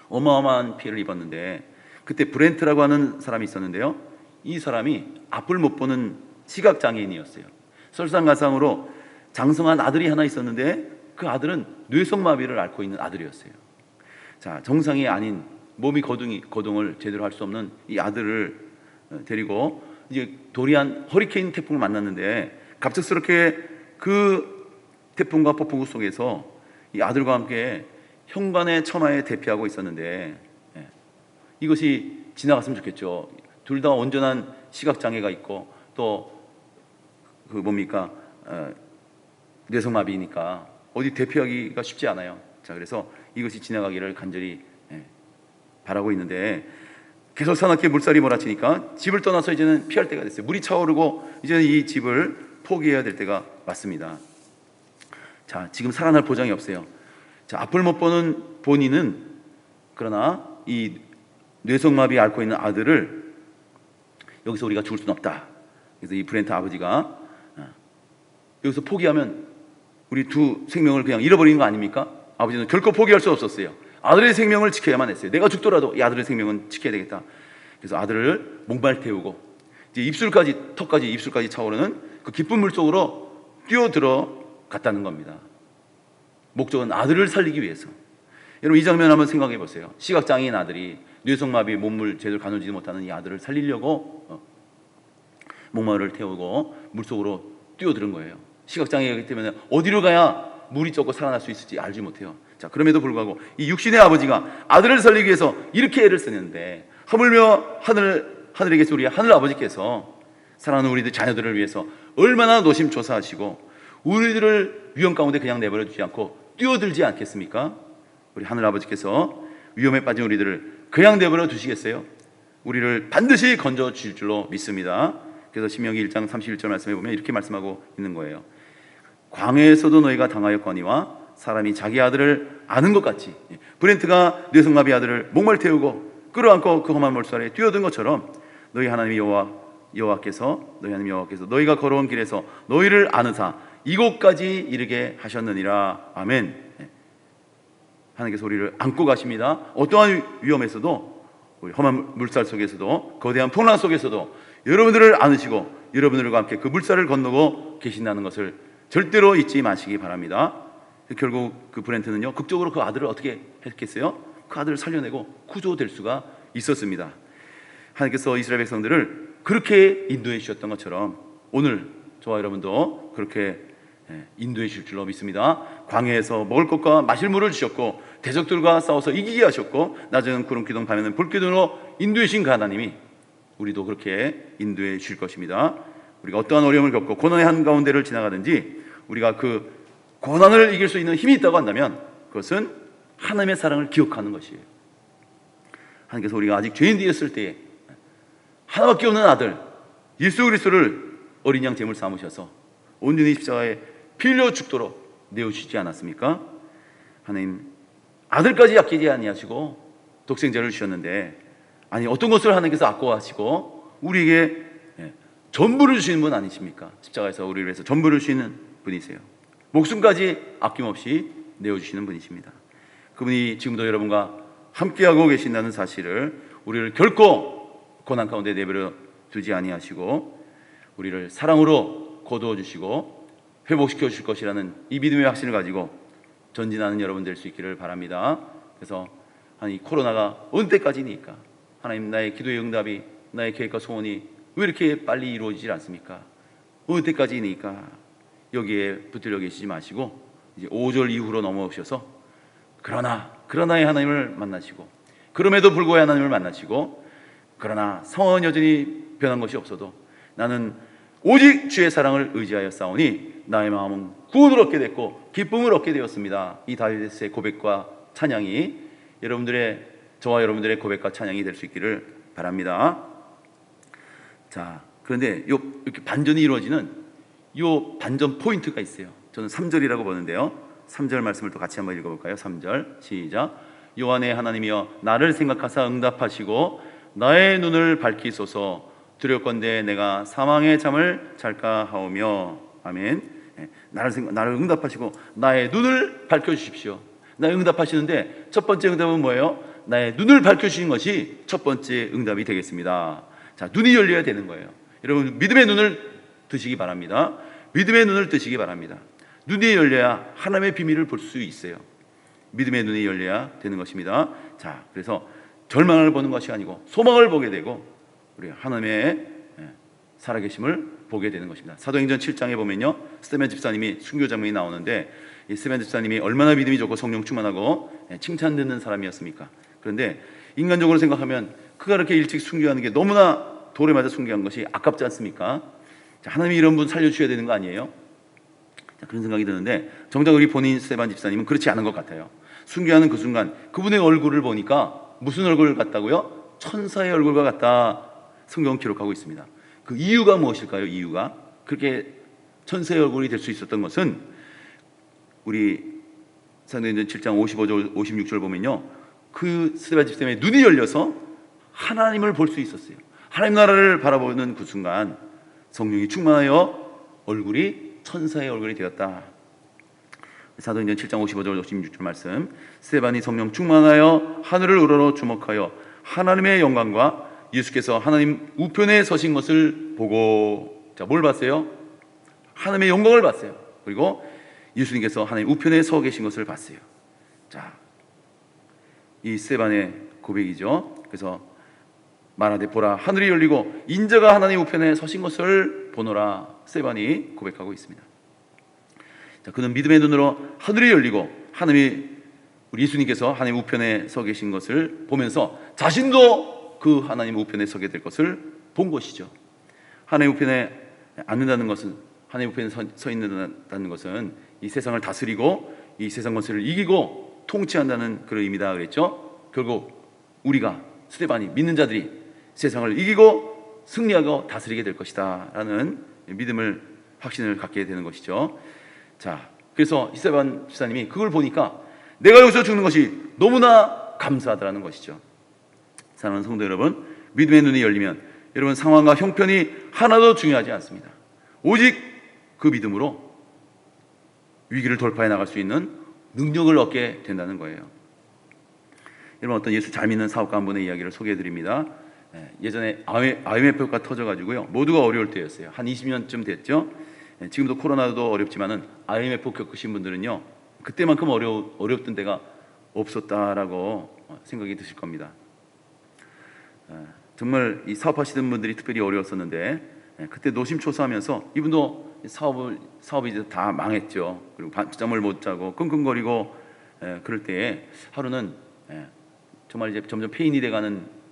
어마어마한 피해를 입었는데, 그때 브렌트라고 하는 사람이 있었는데요. 이 사람이 앞을 못 보는 시각장애인이었어요. 설상가상으로 장성한 아들이 하나 있었는데 그 아들은 뇌성마비를 앓고 있는 아들이었어요. 자, 정상이 아닌, 몸이 거동을 제대로 할 수 없는 이 아들을 데리고 이제 도리안 허리케인 태풍을 만났는데, 갑작스럽게 그 태풍과 폭풍우 속에서 이 아들과 함께 현관의 처마에 대피하고 있었는데, 이것이 지나갔으면 좋겠죠. 둘 다 온전한 시각장애가 있고 또 그 뭡니까 뇌성마비니까 어디 대피하기가 쉽지 않아요. 자, 그래서 이것이 지나가기를 간절히 바라고 있는데, 계속 사납게 물살이 몰아치니까 집을 떠나서 이제는 피할 때가 됐어요. 물이 차오르고 이제는 이 집을 포기해야 될 때가 왔습니다. 자, 지금 살아날 보장이 없어요. 자, 앞을 못 보는 본인은, 그러나 이 뇌성마비에 앓고 있는 아들을 여기서 우리가 죽을 수는 없다. 그래서 이 브렌트 아버지가 여기서 포기하면 우리 두 생명을 그냥 잃어버리는 거 아닙니까? 아버지는 결코 포기할 수 없었어요. 아들의 생명을 지켜야만 했어요. 내가 죽더라도 이 아들의 생명은 지켜야 되겠다. 그래서 아들을 목발 태우고 이제 턱까지 입술까지 차오르는 그 깊은 물 속으로 뛰어들어 갔다는 겁니다. 목적은 아들을 살리기 위해서. 여러분, 이 장면 한번 생각해 보세요. 시각장애인 아들이 뇌성마비, 몸을 제대로 가누지 못하는 이 아들을 살리려고 목마를 태우고 물속으로 뛰어드는 거예요. 시각장애이기 때문에 어디로 가야 물이 쫓고 살아날 수 있을지 알지 못해요. 자, 그럼에도 불구하고 이 육신의 아버지가 아들을 살리기 위해서 이렇게 애를 쓰는데, 하물며 하늘에 계신 우리 하늘 아버지께서 사랑하는 우리들 자녀들을 위해서 얼마나 노심초사하시고 우리들을 위험 가운데 그냥 내버려 두지 않고 뛰어들지 않겠습니까? 우리 하늘 아버지께서 위험에 빠진 우리들을 그냥 내버려 두시겠어요? 우리를 반드시 건져 주실 줄로 믿습니다. 그래서 신명기 1장 31절 말씀에 보면 이렇게 말씀하고 있는 거예요. 광야에서도 너희가 당하였거니와 사람이 자기 아들을 아는 것 같이, 브렌트가 뇌성마비 아들을 목말 태우고 끌어안고 그 험한 물살에 뛰어든 것처럼 너희 하나님 여호와께서 너희 하나님 여호와께서 너희가 걸어온 길에서 너희를 아느사 이곳까지 이르게 하셨느니라. 아멘. 하나님께서 우리를 안고 가십니다. 어떠한 위험에서도, 우리 험한 물살 속에서도, 거대한 풍랑 속에서도 여러분들을 안으시고 여러분들과 함께 그 물살을 건너고 계신다는 것을 절대로 잊지 마시기 바랍니다. 결국 그 브렌트는요, 극적으로 그 아들을 어떻게 했겠어요? 그 아들을 살려내고 구조될 수가 있었습니다. 하나님께서 이스라엘 백성들을 그렇게 인도해 주셨던 것처럼 오늘 저와 여러분도 그렇게 인도해 주실 줄로 믿습니다. 광야에서 먹을 것과 마실 물을 주셨고, 대적들과 싸워서 이기게 하셨고, 낮에는 구름 기둥 밤에는 불 기둥으로 인도해 주신 그 하나님이 우리도 그렇게 인도해 주실 것입니다. 우리가 어떠한 어려움을 겪고 고난의 한가운데를 지나가든지 우리가 그 고난을 이길 수 있는 힘이 있다고 한다면 그것은 하나님의 사랑을 기억하는 것이에요. 하나님께서 우리가 아직 죄인 되었을 때에 하나밖에 없는 아들 예수 그리스도를 어린 양 제물 삼으셔서 온전히 십자가에 피 흘려 죽도록 내어주시지 않았습니까? 하나님 아들까지 아끼지 아니하시고 독생자를 주셨는데, 아니 어떤 것을 하나님께서 아까워하시고 우리에게 전부를 주시는 분 아니십니까? 십자가에서 우리를 위해서 전부를 주시는 분이세요. 목숨까지 아낌없이 내어주시는 분이십니다. 그분이 지금도 여러분과 함께하고 계신다는 사실을, 우리를 결코 고난 가운데 내버려 두지 아니하시고 우리를 사랑으로 거두어 주시고 회복시켜 주실 것이라는 이 믿음의 확신을 가지고 전진하는 여러분 될 수 있기를 바랍니다. 그래서 이 코로나가 언제까지니까 하나님, 나의 기도의 응답이, 나의 계획과 소원이 왜 이렇게 빨리 이루어지질 않습니까? 어느 때까지니까 여기에 붙들려 계시지 마시고 이제 5절 이후로 넘어오셔서 그러나의 하나님을 만나시고, 그럼에도 불구하고 하나님을 만나시고, 그러나 상황은 여전히 변한 것이 없어도 나는 오직 주의 사랑을 의지하여 싸우니 나의 마음은 구원을 얻게 됐고 기쁨을 얻게 되었습니다. 이 다윗의 고백과 찬양이 저와 여러분들의 고백과 찬양이 될 수 있기를 바랍니다. 자, 그런데 이렇게 반전이 이루어지는 요 반전 포인트가 있어요. 저는 3절이라고 보는데요. 3절 말씀을 또 같이 한번 읽어볼까요? 3절 시작. 여호와의 하나님이여 나를 생각하사 응답하시고 나의 눈을 밝히소서. 두렵건대 내가 사망의 잠을 잘까 하오며. 아멘. 나를 응답하시고 나의 눈을 밝혀주십시오. 나의 응답하시는데 첫 번째 응답은 뭐예요? 나의 눈을 밝혀주시는 것이 첫 번째 응답이 되겠습니다. 자, 눈이 열려야 되는 거예요. 여러분 믿음의 눈을 뜨시기 바랍니다. 믿음의 눈을 뜨시기 바랍니다. 눈이 열려야 하나님의 비밀을 볼 수 있어요. 믿음의 눈이 열려야 되는 것입니다. 자, 그래서 절망을 보는 것이 아니고 소망을 보게 되고 우리 하나님의 살아계심을 보게 되는 것입니다. 사도행전 7장에 보면요, 스데반 집사님이 순교 장면이 나오는데, 이 스데반 집사님이 얼마나 믿음이 좋고 성령 충만하고 칭찬 듣는 사람이었습니까? 그런데 인간적으로 생각하면 그가 이렇게 일찍 순교하는 게 너무나 돌에 맞아 순교한 것이 아깝지 않습니까? 자, 하나님이 이런 분 살려주셔야 되는 거 아니에요? 자, 그런 생각이 드는데 정작 우리 본인 스데반 집사님은 그렇지 않은 것 같아요. 순교하는 그 순간 그분의 얼굴을 보니까 무슨 얼굴 같다고요? 천사의 얼굴과 같다. 성경은 기록하고 있습니다. 그 이유가 무엇일까요? 이유가 그렇게 천사의 얼굴이 될 수 있었던 것은, 우리 사도행전 7장 55절 56절 보면요, 그 스데반 집사님의 눈이 열려서 하나님을 볼 수 있었어요. 하나님 나라를 바라보는 그 순간 성령이 충만하여 얼굴이 천사의 얼굴이 되었다. 사도행전 7장 55절 56절 말씀, 스데반이 성령 충만하여 하늘을 우러러 주목하여 하나님의 영광과 예수께서 하나님 우편에 서신 것을 보고, 자, 뭘 봤어요? 하나님의 영광을 봤어요. 그리고 예수님께서 하나님 우편에 서 계신 것을 봤어요. 자, 이 스데반의 고백이죠. 그래서 말하되 보라 하늘이 열리고 인자가 하나님 우편에 서신 것을 보노라. 스데반이 고백하고 있습니다. 자, 그는 믿음의 눈으로 하늘이 열리고 우리 예수님께서 하나님 우편에 서 계신 것을 보면서 자신도 그 하나님 우편에 서게 될 것을 본 것이죠. 하나님 우편에 앉는다는 것은, 하나님 우편에 서 있는다는 것은 이 세상을 다스리고 이 세상 권세를 이기고 통치한다는 그런 의미다 그랬죠. 결국 우리가, 스데반이, 믿는 자들이 세상을 이기고 승리하고 다스리게 될 것이다 라는 믿음을, 확신을 갖게 되는 것이죠. 자, 그래서 스데반 집사님이 그걸 보니까 내가 여기서 죽는 것이 너무나 감사하다라는 것이죠. 사랑하는 성도 여러분, 믿음의 눈이 열리면 여러분, 상황과 형편이 하나도 중요하지 않습니다. 오직 그 믿음으로 위기를 돌파해 나갈 수 있는 능력을 얻게 된다는 거예요. 여러분, 어떤 예수 잘 믿는 사업가 한 분의 이야기를 소개해 드립니다. 예전에 IMF가 터져가지고요, 모두가 어려울 때였어요. 한 20년쯤 됐죠. 지금도 코로나도 어렵지만은 IMF 겪으신 분들은요, 그때만큼 어렵던 때가 없었다라고 생각이 드실 겁니다. 정말 이 사업하시던 분들이 특별히 어려웠었는데, 그때 노심초사하면서 이분도 사업이 이제 다 망했죠. 그리고 밤잠을 못 자고 끙끙거리고 그럴 때에 하루는 정말 이제 점점 폐인이 돼가는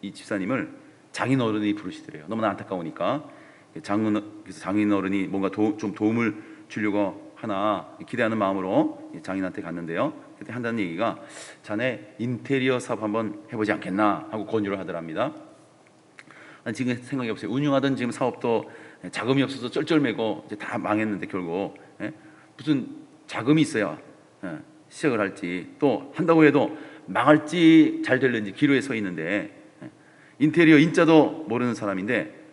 이 집사님을 장인 어른이 부르시더래요. 너무나 안타까우니까. 그래서 장인 어른이 뭔가 좀 도움을 주려고 하나 기대하는 마음으로 장인한테 갔는데요. 그때 한다는 얘기가, 자네 인테리어 사업 한번 해보지 않겠나 하고 권유를 하더랍니다. 지금 생각해 보세요. 운영하던 지금 사업도 자금이 없어서 쩔쩔매고 이제 다 망했는데, 결국 무슨 자금이 있어야 시작을 할지, 또 한다고 해도 망할지 잘 될는지 기로에 서 있는데, 인테리어 인자도 모르는 사람인데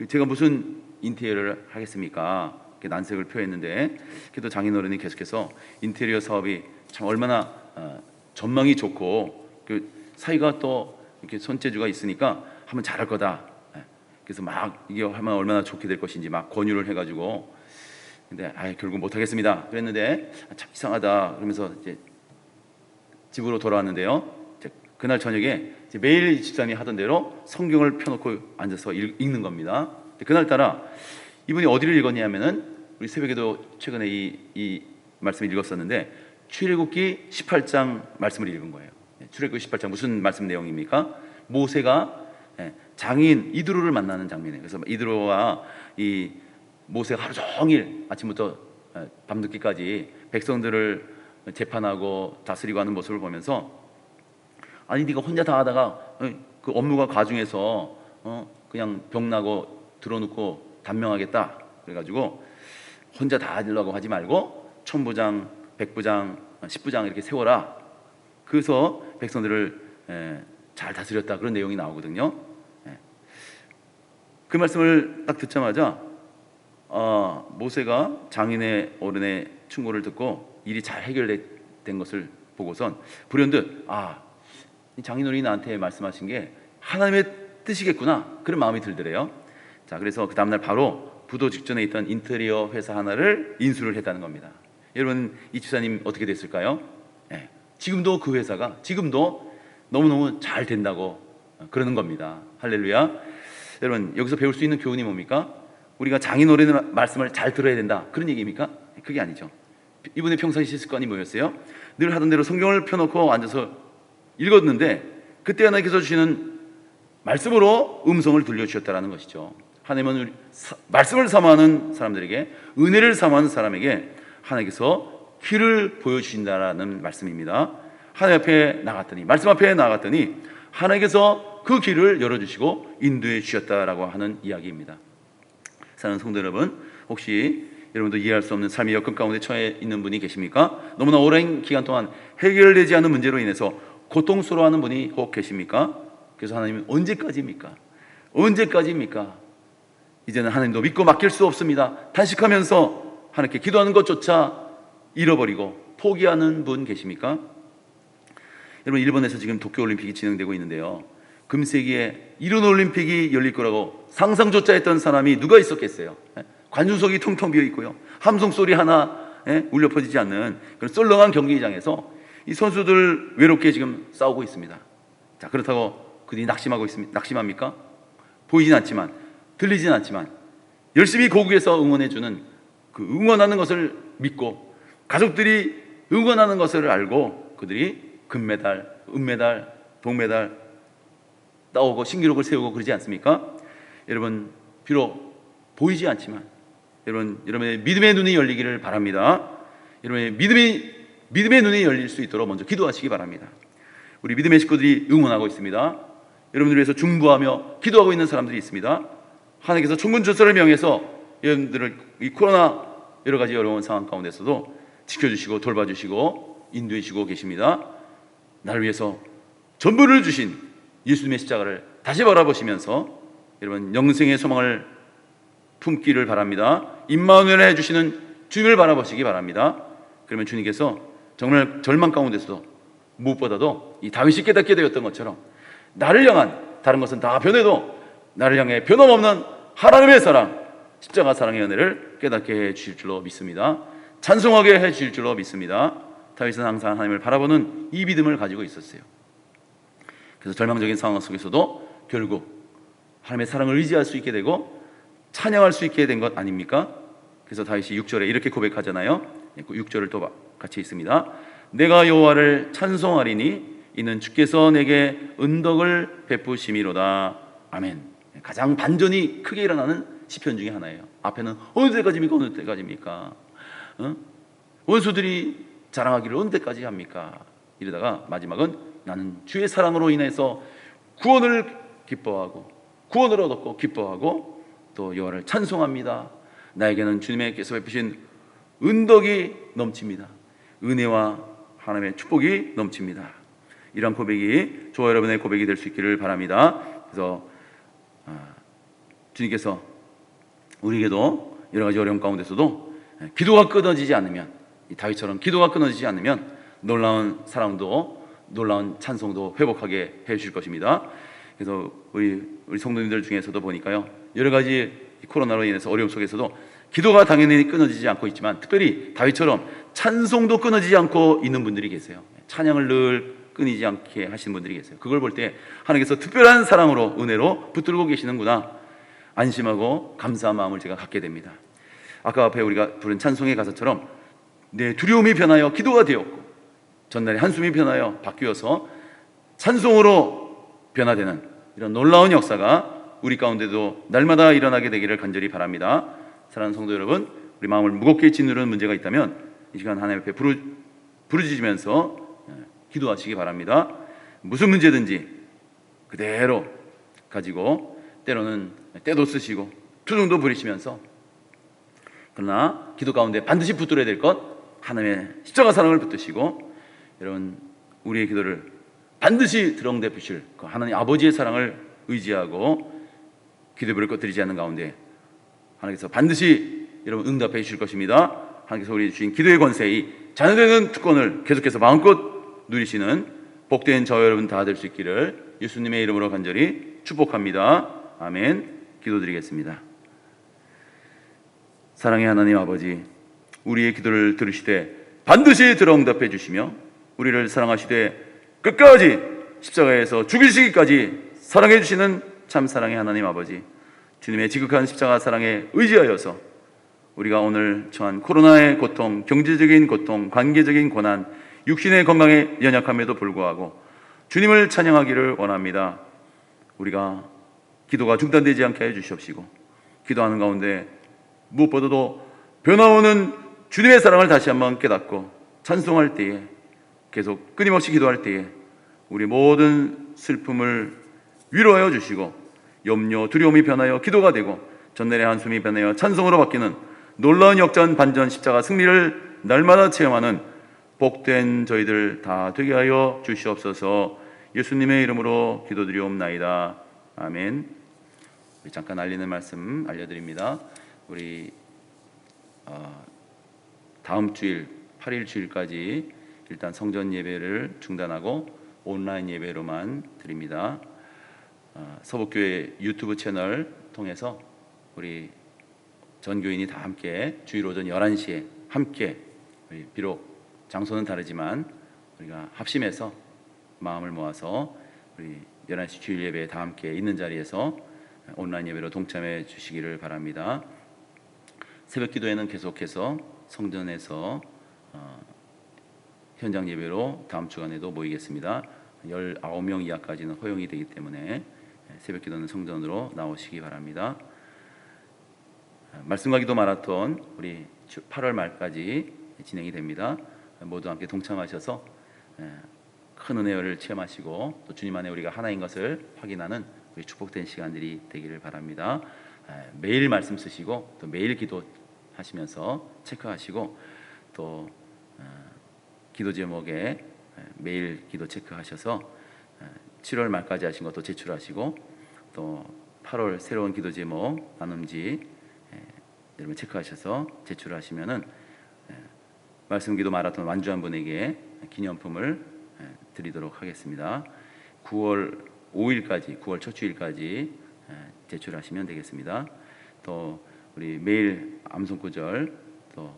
제가 무슨 인테리어를 하겠습니까? 이렇게 난색을 표했는데, 그래도 장인어른이 계속해서 인테리어 사업이 참 얼마나 전망이 좋고 그 사이가 또 이렇게 손재주가 있으니까 하면 잘할 거다. 그래서 막 이게 하면 얼마나 좋게 될 것인지 막 권유를 해가지고, 근데 결국 못 하겠습니다 그랬는데, 참 이상하다 그러면서 이제 집으로 돌아왔는데요. 그날 저녁에 이제 매일 집사님이 하던 대로 성경을 펴놓고 앉아서 읽는 겁니다. 그날따라 이분이 어디를 읽었냐면은, 우리 새벽에도 최근에 이 말씀을 읽었었는데, 출애굽기 18장 말씀을 읽은 거예요. 출애굽기 18장 무슨 말씀 내용입니까? 모세가 장인 이드로를 만나는 장면이에요. 그래서 이드로와 이 모세가 하루 종일 아침부터 밤늦게까지 백성들을 재판하고 다스리고 하는 모습을 보면서, 아니 네가 혼자 다 하다가 그 업무가 가중해서 그냥 병나고 들어눕고 단명하겠다 그래가지고 혼자 다 하려고 하지 말고 천부장, 백부장, 십부장 이렇게 세워라. 그래서 백성들을 잘 다스렸다, 그런 내용이 나오거든요. 그 말씀을 딱 듣자마자 모세가 장인의 어른의 충고를 듣고 일이 잘 해결된 것을 보고선 불현듯 이 장인어른이 나한테 말씀하신 게 하나님의 뜻이겠구나, 그런 마음이 들더래요. 자, 그래서 그 다음날 바로 부도 직전에 있던 인테리어 회사 하나를 인수를 했다는 겁니다. 여러분, 이 집사님 어떻게 됐을까요? 지금도 그 회사가 지금도 너무너무 잘 된다고 그러는 겁니다. 할렐루야. 여러분, 여기서 배울 수 있는 교훈이 뭡니까? 우리가 장인어른의 말씀을 잘 들어야 된다, 그런 얘기입니까? 그게 아니죠. 이분의 평상시 습관이 뭐였어요? 늘 하던 대로 성경을 펴놓고 앉아서 읽었는데, 그때 하나님께서 주시는 말씀으로 음성을 들려주셨다는 것이죠. 하나님은 말씀을 사모하는 사람들에게, 은혜를 사모하는 사람에게 하나님께서 길을 보여주신다라는 말씀입니다. 하나님 앞에 나갔더니, 말씀 앞에 나갔더니 하나님께서 그 길을 열어주시고 인도해 주셨다라고 하는 이야기입니다. 사랑하는 성도 여러분, 혹시 여러분도 이해할 수 없는 삶의 여건 가운데 처해 있는 분이 계십니까? 너무나 오랜 기간 동안 해결되지 않는 문제로 인해서 고통스러워하는 분이 혹 계십니까? 그래서 하나님은 언제까지입니까? 언제까지입니까? 이제는 하나님도 믿고 맡길 수 없습니다. 단식하면서 하나님께 기도하는 것조차 잃어버리고 포기하는 분 계십니까? 여러분, 일본에서 지금 도쿄올림픽이 진행되고 있는데요, 금세기에 이런 올림픽이 열릴 거라고 상상조차 했던 사람이 누가 있었겠어요? 관중석이 텅텅 비어 있고요, 함성 소리 하나 울려 퍼지지 않는 그런 썰렁한 경기장에서 이 선수들 외롭게 지금 싸우고 있습니다. 자, 그렇다고 그들이 낙심합니까? 보이진 않지만, 들리진 않지만 열심히 고국에서 응원해주는, 그 응원하는 것을 믿고 가족들이 응원하는 것을 알고 그들이 금메달, 은메달, 동메달 따오고 신기록을 세우고 그러지 않습니까? 여러분, 비록 보이지 않지만 여러분의 믿음의 눈이 열리기를 바랍니다. 여러분의 믿음의 눈이 열릴 수 있도록 먼저 기도하시기 바랍니다. 우리 믿음의 식구들이 응원하고 있습니다. 여러분들을 위해서 중보하며 기도하고 있는 사람들이 있습니다. 하나님께서 천군천사를 명해서 여러분들을 이 코로나 여러 가지 어려운 상황 가운데서도 지켜주시고 돌봐주시고 인도해 주시고 계십니다. 나를 위해서 전부를 주신 예수님의 십자가를 다시 바라보시면서 여러분 영생의 소망을 품기를 바랍니다. 임마누엘 해주시는 주님을 바라보시기 바랍니다. 그러면 주님께서 정말 절망 가운데서도 무엇보다도 이 다윗이 깨닫게 되었던 것처럼 나를 향한 다른 것은 다 변해도 나를 향해 변함없는 하나님의 사랑, 십자가 사랑의 은혜를 깨닫게 해 주실 줄로 믿습니다. 찬송하게 해 주실 줄로 믿습니다. 다윗은 항상 하나님을 바라보는 이 믿음을 가지고 있었어요. 그래서 절망적인 상황 속에서도 결국 하나님의 사랑을 의지할 수 있게 되고 찬양할 수 있게 된 것 아닙니까? 그래서 다윗이 6절에 이렇게 고백하잖아요. 6절을 또 같이 있습니다. 내가 여호와를 찬송하리니 이는 주께서 내게 은덕을 베푸심이로다. 아멘. 가장 반전이 크게 일어나는 시편 중에 하나예요. 앞에는 어느 때까지입니까? 어느 때까지입니까? 원수들이 자랑하기를 어느 때까지 합니까? 이러다가 마지막은 나는 주의 사랑으로 인해서 구원을 기뻐하고 구원을 얻었고 기뻐하고 또 여호와를 찬송합니다. 나에게는 주님께서 베푸신 은덕이 넘칩니다. 은혜와 하나님의 축복이 넘칩니다. 이런 고백이 저와 여러분의 고백이 될 수 있기를 바랍니다. 그래서 주님께서 우리에게도 여러 가지 어려움 가운데서도 기도가 끊어지지 않으면, 이 다윗처럼 기도가 끊어지지 않으면 놀라운 사랑도 놀라운 찬송도 회복하게 해 주실 것입니다. 그래서 우리 성도님들 중에서도 보니까요, 여러 가지 코로나로 인해서 어려움 속에서도 기도가 당연히 끊어지지 않고 있지만 특별히 다윗처럼 찬송도 끊어지지 않고 있는 분들이 계세요. 찬양을 늘 끊이지 않게 하시는 분들이 계세요. 그걸 볼 때 하나님께서 특별한 사랑으로 은혜로 붙들고 계시는구나 안심하고 감사한 마음을 제가 갖게 됩니다. 아까 앞에 우리가 부른 찬송의 가사처럼 내 두려움이 변하여 기도가 되었고 전날의 한숨이 변하여 바뀌어서 찬송으로 변화되는 이런 놀라운 역사가 우리 가운데도 날마다 일어나게 되기를 간절히 바랍니다. 사랑하는 성도 여러분, 우리 마음을 무겁게 짓누르는 문제가 있다면 이 시간 하나님 앞에 부르짖으면서 기도하시기 바랍니다. 무슨 문제든지 그대로 가지고 때로는 때도 쓰시고 투정도 부리시면서 그러나 기도 가운데 반드시 붙들어야 될 것 하나님의 십자가 사랑을 붙드시고 여러분 우리의 기도를 반드시 들어응대 주실 그 하나님 아버지의 사랑을 의지하고 기도를 꺼뜨리지 않는 가운데 하나님께서 반드시 여러분 응답해 주실 것입니다. 하나님께서 우리 주신 기도의 권세, 이 자녀되는 특권을 계속해서 마음껏 누리시는 복된 저와 여러분 다 될 수 있기를 예수님의 이름으로 간절히 축복합니다. 아멘. 기도드리겠습니다. 사랑의 하나님 아버지, 우리의 기도를 들으시되 반드시 들어 응답해 주시며 우리를 사랑하시되 끝까지 십자가에서 죽이시기까지 사랑해 주시는 참 사랑의 하나님 아버지, 주님의 지극한 십자가 사랑에 의지하여서 우리가 오늘 처한 코로나의 고통, 경제적인 고통, 관계적인 고난, 육신의 건강에 연약함에도 불구하고 주님을 찬양하기를 원합니다. 우리가 기도가 중단되지 않게 해주시옵시고 기도하는 가운데 무엇보다도 변화오는 주님의 사랑을 다시 한번 깨닫고 찬송할 때에 계속 끊임없이 기도할 때에 우리 모든 슬픔을 위로하여 주시고 염려, 두려움이 변하여 기도가 되고 전날의 한숨이 변하여 찬송으로 바뀌는 놀라운 역전, 반전, 십자가 승리를 날마다 체험하는 복된 저희들 다 되게 하여 주시옵소서. 예수님의 이름으로 기도드리옵나이다. 아멘. 잠깐 알리는 말씀 알려드립니다. 우리 다음 주일 8일 주일까지 일단 성전 예배를 중단하고 온라인 예배로만 드립니다. 서북교회 유튜브 채널 통해서 우리 전교인이 다 함께 주일 오전 11시에 함께 비록 장소는 다르지만 우리가 합심해서 마음을 모아서 우리 11시 주일 예배에 다 함께 있는 자리에서 온라인 예배로 동참해 주시기를 바랍니다. 새벽 기도에는 계속해서 성전에서 현장 예배로 다음 주간에도 모이겠습니다. 19명 이하까지는 허용이 되기 때문에 새벽 기도는 성전으로 나오시기 바랍니다. 말씀과 기도 마라톤 우리 8월 말까지 진행이 됩니다. 모두 함께 동참하셔서 큰 은혜를 체험하시고 또 주님 안에 우리가 하나인 것을 확인하는 우리 축복된 시간들이 되기를 바랍니다. 매일 말씀 쓰시고 또 매일 기도하시면서 체크하시고 또 기도 제목에 매일 기도 체크하셔서 7월 말까지 하신 것도 제출하시고 또 8월 새로운 기도 제목 나눔지 여러분 체크하셔서 제출하시면은 말씀 기도 마라톤 완주한 분에게 기념품을 드리도록 하겠습니다. 9월 5일까지 9월 첫 주일까지 제출하시면 되겠습니다. 또 우리 매일 암송구절 또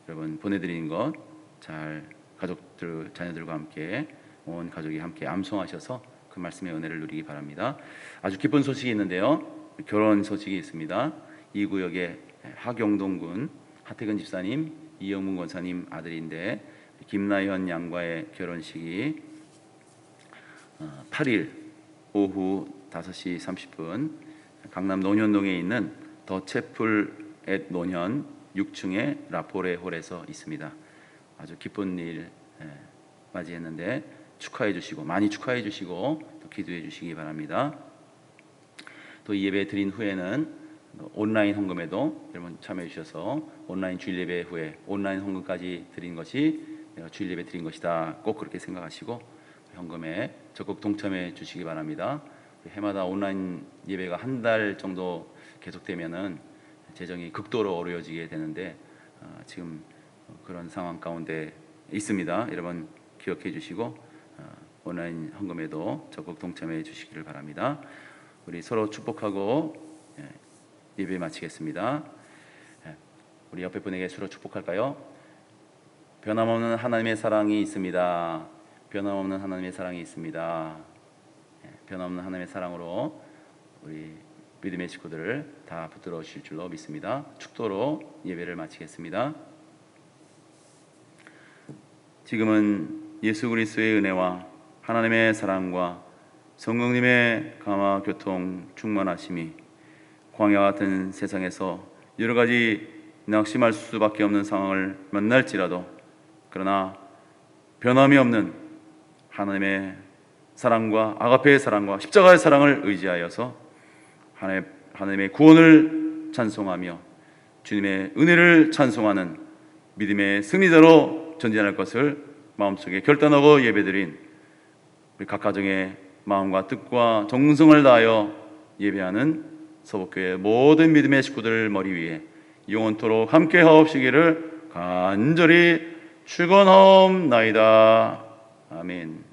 여러분 보내드리는 것 잘 가족들 자녀들과 함께 온 가족이 함께 암송하셔서 그 말씀의 은혜를 누리기 바랍니다. 아주 기쁜 소식이 있는데요. 결혼 소식이 있습니다. 이 구역의 하경동군 하태근 집사님, 이영문 권사님 아들인데 김나현 양과의 결혼식이 8일 오후 5시 30분 강남 논현동에 있는 더 채플 앳 논현 6층의 라포레 홀에서 있습니다. 아주 기쁜 일 맞이했는데 축하해 주시고 많이 축하해 주시고 또 기도해 주시기 바랍니다. 또 이 예배 드린 후에는 온라인 헌금에도 여러분 참여해 주셔서 온라인 주일 예배 후에 온라인 헌금까지 드린 것이 내가 주일 예배 드린 것이다. 꼭 그렇게 생각하시고 헌금에 적극 동참해 주시기 바랍니다. 해마다 온라인 예배가 한 달 정도 계속되면은 재정이 극도로 어려워지게 되는데 지금 그런 상황 가운데 있습니다. 여러분 기억해 주시고 온라인 헌금에도 적극 동참해 주시기를 바랍니다. 우리 서로 축복하고 예배 마치겠습니다. 우리 옆에 분에게 서로 축복할까요? 변함없는 하나님의 사랑이 있습니다. 변함없는 하나님의 사랑이 있습니다. 변함없는 하나님의 사랑으로 우리 믿음의 식구들을 다 붙들어 주실 줄로 믿습니다. 축도로 예배를 마치겠습니다. 지금은 예수 그리스도의 은혜와 하나님의 사랑과 성령님의 감화 교통 충만하심이 광야 같은 세상에서 여러 가지 낙심할 수밖에 없는 상황을 만날지라도 그러나 변함이 없는 하나님의 사랑과 아가페의 사랑과 십자가의 사랑을 의지하여서 하나님의 구원을 찬송하며 주님의 은혜를 찬송하는 믿음의 승리자로 전진할 것을 마음속에 결단하고 예배드린 우리 각 가정의 마음과 뜻과 정성을 다하여 예배하는 서북교회 모든 믿음의 식구들 머리 위에 영원토록 함께 하옵시기를 간절히 축원하옵나이다. 아멘.